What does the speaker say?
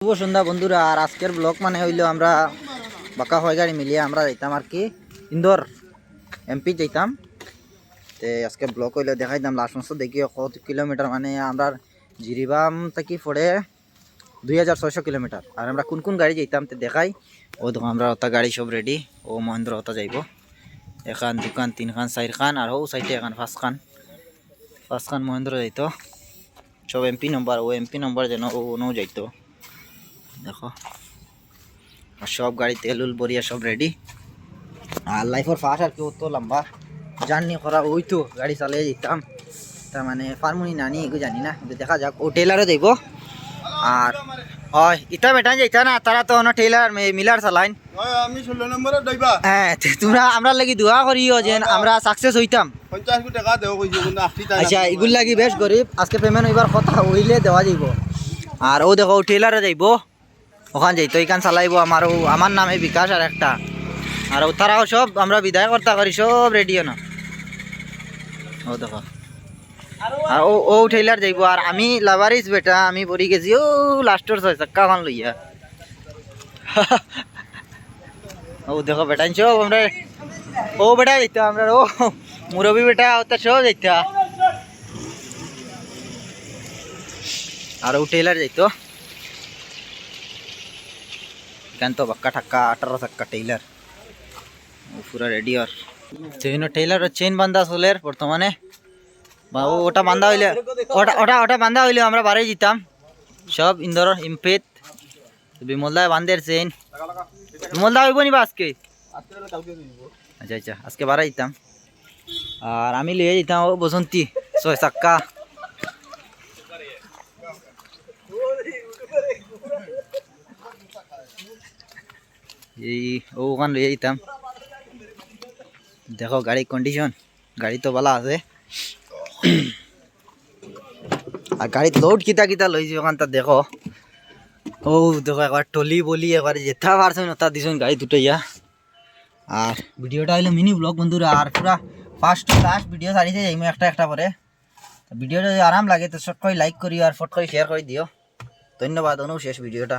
শুভ সন্ধ্যা বন্ধুরা। আর আজকের ব্লগ মানে হইলো আমরা বাঁকা হয় গাড়ি মিলিয়ে আমরা যাইতাম আর কি ইন্দোর এমপি যাইতাম। তে আজকে ব্লগ হইলে দেখাইতাম লাস্ট মাস দেখি কত কিলোমিটার, মানে আমরা জিরিবাম থেকে পড়ে 2600 কিলোমিটার। আর আমরা কোন কোন গাড়ি যাইতাম তে দেখাই। ও দেখো আমরা ওটা গাড়ি সব রেডি। ও মহেন্দ্র ওটা যাইব, এখান দুখান তিনখান চারখান আর ও সাইডে এখান পাঁচখান মহেন্দ্র যাইতো। সব এমপি নম্বর, ও এমপি নম্বর যেন ও নো যাইতো। দেখো আর সব গাড়ি তেল উল বরিয়া সব রেডি। আর লাইফের ফার্স্ট আর কি তো লম্বা জার্নি করা ওই তো গাড়ি চালিয়ে যেতাম। তার মানে ফার্মুনি নানি এগুলো জানি না, কিন্তু দেখা যাক। ও টেলারও যাইব। আর হয় ইটা বেটা যাইতা না, তারা তো টেলার মিলার চালাইন। আমি 16 নম্বরে যাইবা। হ্যাঁ তোমরা আমরা লাগি দোয়া করিও যে আমরা সাকসেস হইতাম। 50 কোটি টাকা দেও কইছো কিন্তু আফটি টাকা। আচ্ছা এগুলো লাগি বেশ গরিব, আজকে পেমেন্ট হইবার কথা হইলে দেওয়া যাইব। আর ও দেখো টেলারে যাইব, ওখান যাইতো এখান চালাইব। আমার নামে বিকাশ আর একটা। আর তারাও সব আমরা বিদায় কর্তা করি সব রেডি না। ও দেখো আর ও টেলার যাইব। আর আমি লাভারিস বেটা, আমি পড়ি গেছি ও লাস্টর 6 চাক্কা খান লইয়া। ও দেখো বেটা সব আমরা ও বেটা যাইতা, আমরা ও মুরবি বেটা ওটা সব যাইতা। আর ও টেলার যাইতো এখান তো বাক্কা ঠাক্কা 18 চাক্কা টেইলার পুরা রেডি। আর টেইলার চেইন বান্ধা চলের বর্তমানে। বা ওটা বান্ধা হইলে ওটা বান্ধা হইলে আমরা বাড়ি যেতাম সব ইন্দোর ইম্পেত। বিমলদায় বান্ধের চেইন বিমলদা হইব নিবা আজকে। আচ্ছা আচ্ছা আজকে বাড়া যেতাম। আর আমি লিয়ে যেতাম ও বসন্তী 6 চাক্কা। এই ওখান লিয়ে যেতাম। দেখো গাড়ি কন্ডিশন, গাড়ি তো ভালো আছে। আর গাড়ির লোড কিতা কিতা লইছি ওখান তা দেখো। ও দেখো একবার টলি বলি একবার যেথা পারছেন ওটা দিছেন গাড়ি দুটাইয়া। আর ভিডিওটা হইলো মিনি ব্লগ বন্ধুরা। আর পুরা ফার্স্ট টু লাস্ট ভিডিও সারিতে যাইমু একটা একটা করে। ভিডিওটা যদি আরাম লাগে তো শর্ট করে লাইক করিও আর ফট করে শেয়ার করে দিও। ধন্যবাদ। অনু শেষ ভিডিওটা।